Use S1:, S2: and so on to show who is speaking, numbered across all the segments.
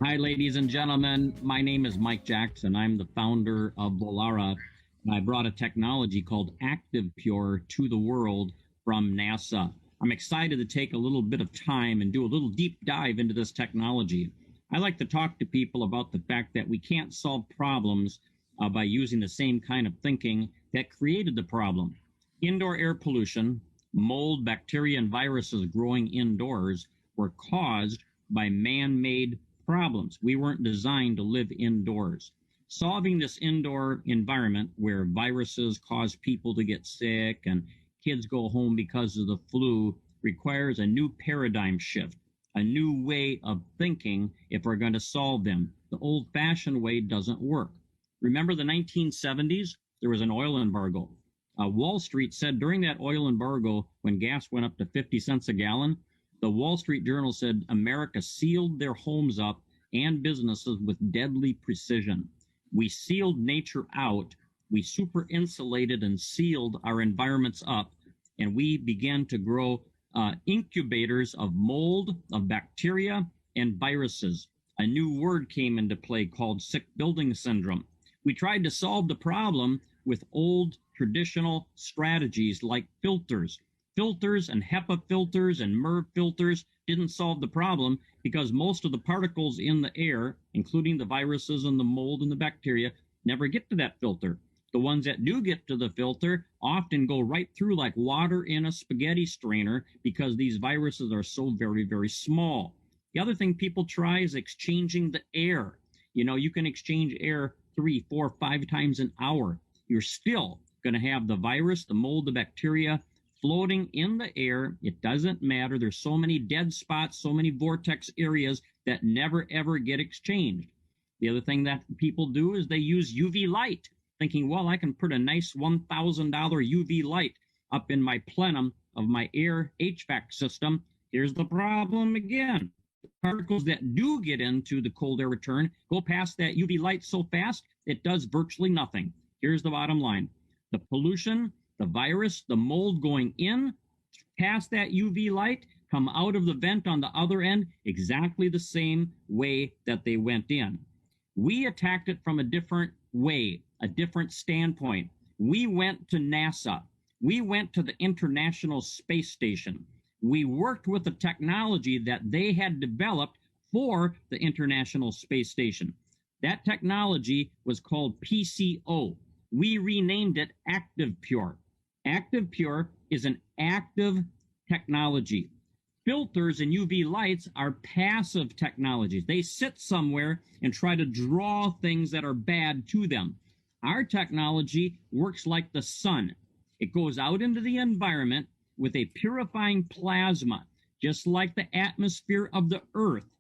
S1: Hi, ladies and gentlemen. My name is Mike Jackson. I'm the founder of Vollara, and I brought a technology called Active Pure to the world from NASA. I'm excited to take a little bit of time and do a little deep dive into this technology. I like to talk to people about the fact that we can't solve problems by using the same kind of thinking that created the problem. Indoor air pollution, mold, bacteria, and viruses growing indoors were caused by man-made problems. We weren't designed to live indoors. Solving this indoor environment where viruses cause people to get sick and kids go home because of the flu requires a new paradigm shift, a new way of thinking if we're going to solve them. The old-fashioned way doesn't work. Remember the 1970s? There was an oil embargo. Wall Street said during that oil embargo, when gas went up to 50 cents a gallon, the Wall Street Journal said America sealed their homes up and businesses with deadly precision. We sealed nature out. We super insulated and sealed our environments up, and we began to grow incubators of mold, of bacteria, and viruses. A new word came into play called sick building syndrome. We tried to solve the problem with old traditional strategies like filters. Filters and HEPA filters and MERV filters didn't solve the problem because most of the particles in the air, including the viruses and the mold and the bacteria, never get to that filter. The ones that do get to the filter often go right through like water in a spaghetti strainer because these viruses are so very, very small. The other thing people try is exchanging the air. You know, you can exchange air 3, 4, 5 times an hour. You're still going to have the virus, the mold, the bacteria floating in the air. It doesn't matter. There's so many dead spots, so many vortex areas that never ever get exchanged. The other thing that people do is they use UV light, thinking, well, I can put a nice $1,000 UV light up in my plenum of my air HVAC system. Here's the problem again. The particles that do get into the cold air return go past that UV light so fast, it does virtually nothing. Here's the bottom line. The pollution, the virus, the mold going in, past that UV light, come out of the vent on the other end exactly the same way that they went in. We attacked it from a different way, a different standpoint. We went to NASA. We went to the International Space Station. We worked with the technology that they had developed for the International Space Station. That technology was called PCO. We renamed it Active Pure. Active Pure is an active technology. Filters and UV lights are passive technologies. They sit somewhere and try to draw things that are bad to them. Our technology works like the sun. It goes out into the environment with a purifying plasma, just like the atmosphere of the Earth.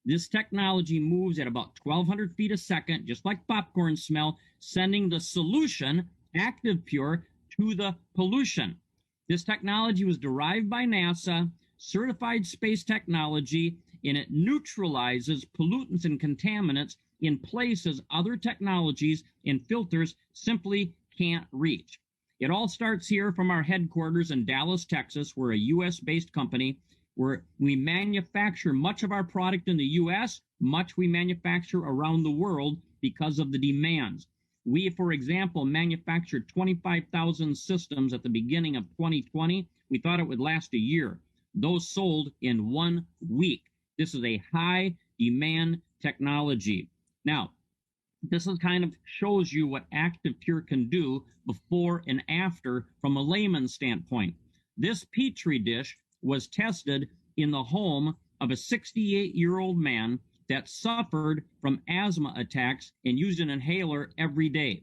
S1: This technology moves at about 1,200 feet a second, just like popcorn smell, sending the solution, Active Pure, to the pollution. This technology was derived by NASA, certified space technology, and it neutralizes pollutants and contaminants in places other technologies and filters simply can't reach. It all starts here from our headquarters in Dallas, Texas. We're a U.S.-based company where we manufacture much of our product in the U.S., much we manufacture around the world because of the demands. We, for example, manufactured 25,000 systems at the beginning of 2020. We thought it would last a year. Those sold in 1 week. This is a high demand technology. Now, this is kind of shows you what Active Pure can do before and after from a layman's standpoint. This Petri dish was tested in the home of a 68-year-old man that suffered from asthma attacks and used an inhaler every day.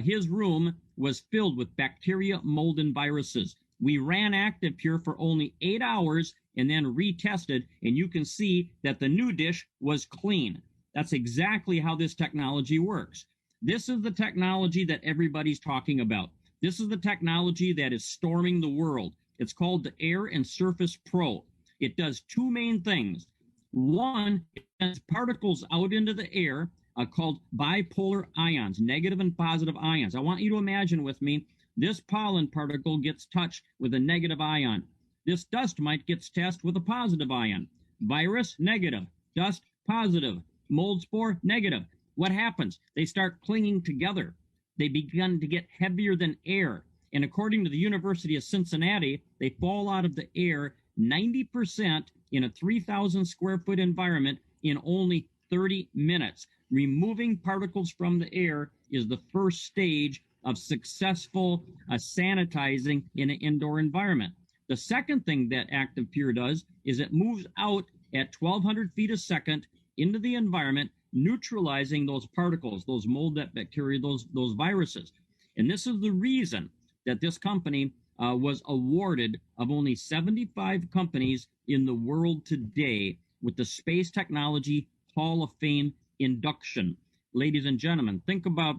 S1: His room was filled with bacteria, mold, and viruses. We ran Active Pure for only 8 hours and then retested, and you can see that the new dish was clean. That's exactly how this technology works. This is the technology that everybody's talking about. This is the technology that is storming the world. It's called the Air and Surface Pro. It does 2 main things. One, it sends particles out into the air called bipolar ions, negative and positive ions. I want you to imagine with me, this pollen particle gets touched with a negative ion. This dust mite gets touched with a positive ion. Virus, negative. Dust, positive. Mold spore, negative. What happens? They start clinging together. They begin to get heavier than air. And according to the University of Cincinnati, they fall out of the air 90% in a 3,000 square foot environment in only 30 minutes. Removing particles from the air is the first stage of successful sanitizing in an indoor environment. The second thing that Active Pure does is it moves out at 1,200 feet a second into the environment, neutralizing those particles, those mold, that bacteria, those viruses. And this is the reason that this company was awarded, of only 75 companies in the world today, with the Space Technology Hall of Fame induction. Ladies and gentlemen, think about,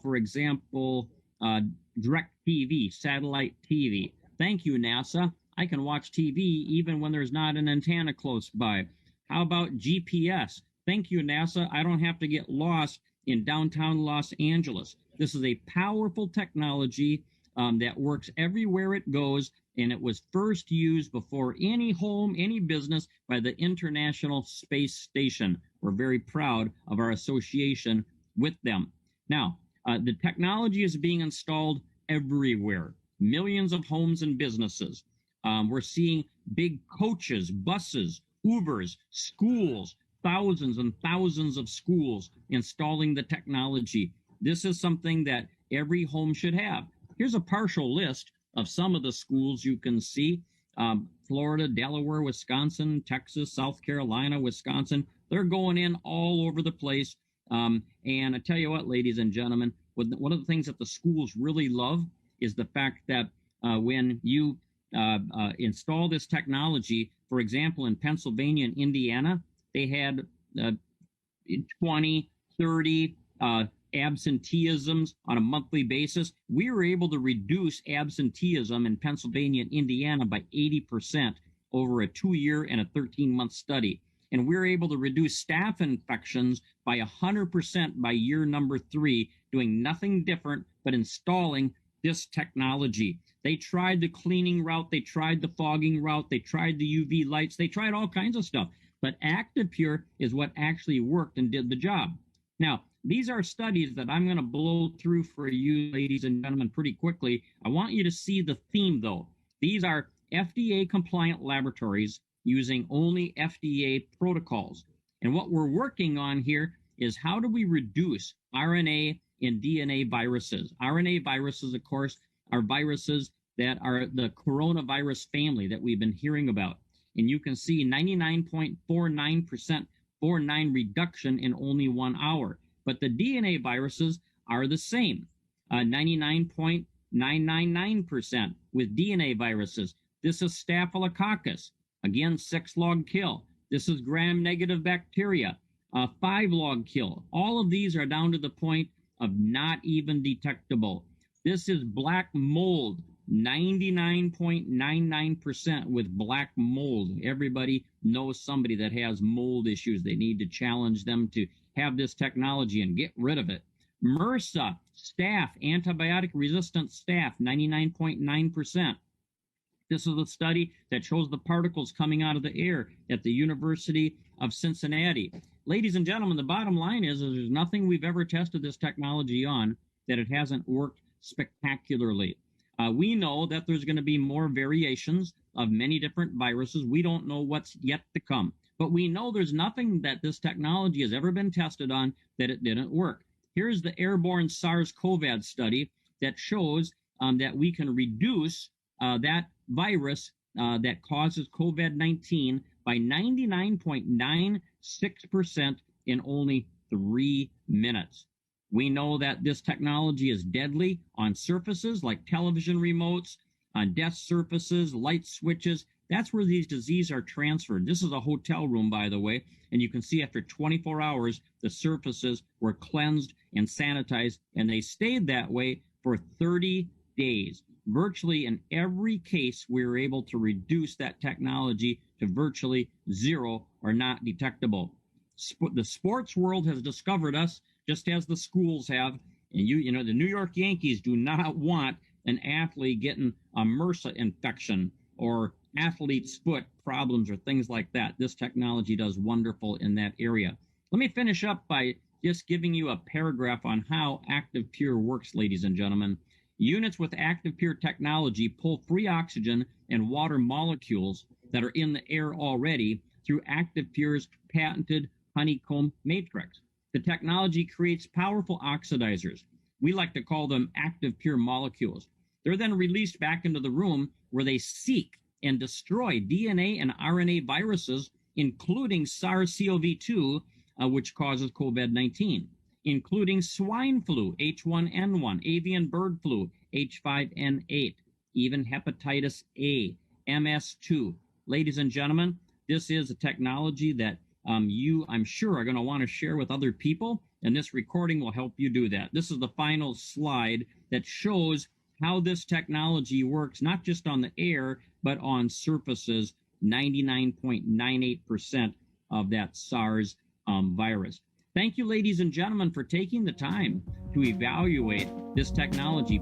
S1: for example, direct TV, satellite TV. Thank you, NASA. I can watch TV even when there's not an antenna close by. How about GPS? Thank you, NASA. I don't have to get lost in downtown Los Angeles. This is a powerful technology that works everywhere it goes, and it was first used before any home, any business, by the International Space Station. We're very proud of our association with them. Now, the technology is being installed everywhere. Millions of homes and businesses. We're seeing big coaches, buses, Ubers, schools, thousands and thousands of schools installing the technology. This is something that every home should have. Here's a partial list of some of the schools you can see. Florida, Delaware, Wisconsin, Texas, South Carolina, Wisconsin. They're going in all over the place. And I tell you what, ladies and gentlemen, one of the things that the schools really love is the fact that when you install this technology, for example, in Pennsylvania and Indiana, they had 20, 30 absenteeisms on a monthly basis. We were able to reduce absenteeism in Pennsylvania and Indiana by 80% over a 2-year and a 13-month study. And we were able to reduce staph infections by 100% by year number 3, doing nothing different but installing this technology. They tried the cleaning route, they tried the fogging route, they tried the UV lights, they tried all kinds of stuff. But Active Pure is what actually worked and did the job. Now, these are studies that I'm going to blow through for you, ladies and gentlemen, pretty quickly. I want you to see the theme, though. These are FDA-compliant laboratories using only FDA protocols. And what we're working on here is how do we reduce RNA and DNA viruses. RNA viruses, of course, are viruses that are the coronavirus family that we've been hearing about. And you can see 99.49% 49 reduction in only 1 hour. But the DNA viruses are the same, 99.999% with DNA viruses. This is Staphylococcus, again, 6-log kill. This is gram-negative bacteria, 5-log kill. All of these are down to the point of not even detectable. This is black mold, 99.99% with black mold. Everybody knows somebody that has mold issues. They need to challenge them to have this technology and get rid of it. MRSA, staph, antibiotic-resistant staph, 99.9%. This is a study that shows the particles coming out of the air at the University of Cincinnati. Ladies and gentlemen, the bottom line is there's nothing we've ever tested this technology on that it hasn't worked spectacularly. We know that there's going to be more variations of many different viruses. We don't know what's yet to come. But we know there's nothing that this technology has ever been tested on that it didn't work. Here's the airborne SARS-CoV study that shows that we can reduce that virus that causes COVID-19 by 99.96% in only 3 minutes. We know that this technology is deadly on surfaces like television remotes, on desk surfaces, light switches. That's where these diseases are transferred. This is a hotel room, by the way, and you can see after 24 hours, the surfaces were cleansed and sanitized, and they stayed that way for 30 days. Virtually in every case, we were able to reduce that technology to virtually zero or not detectable. The sports world has discovered us just as the schools have. And you know, the New York Yankees do not want an athlete getting a MRSA infection or athlete's foot problems or things like that. This technology does wonderful in that area. Let me finish up by just giving you a paragraph on how Active Pure works, ladies and gentlemen. Units with Active Pure technology pull free oxygen and water molecules that are in the air already through Active Pure's patented honeycomb matrix. The technology creates powerful oxidizers. We like to call them Active Pure molecules. They're then released back into the room where they seek and destroy DNA and RNA viruses, including SARS-CoV-2, which causes COVID-19, including swine flu, H1N1, avian bird flu, H5N8, even hepatitis A, MS2. Ladies and gentlemen, this is a technology that you, I'm sure, are going to want to share with other people, and this recording will help you do that. This is the final slide that shows how this technology works, not just on the air, but on surfaces, 99.98% of that SARS virus. Thank you, ladies and gentlemen, for taking the time to evaluate this technology.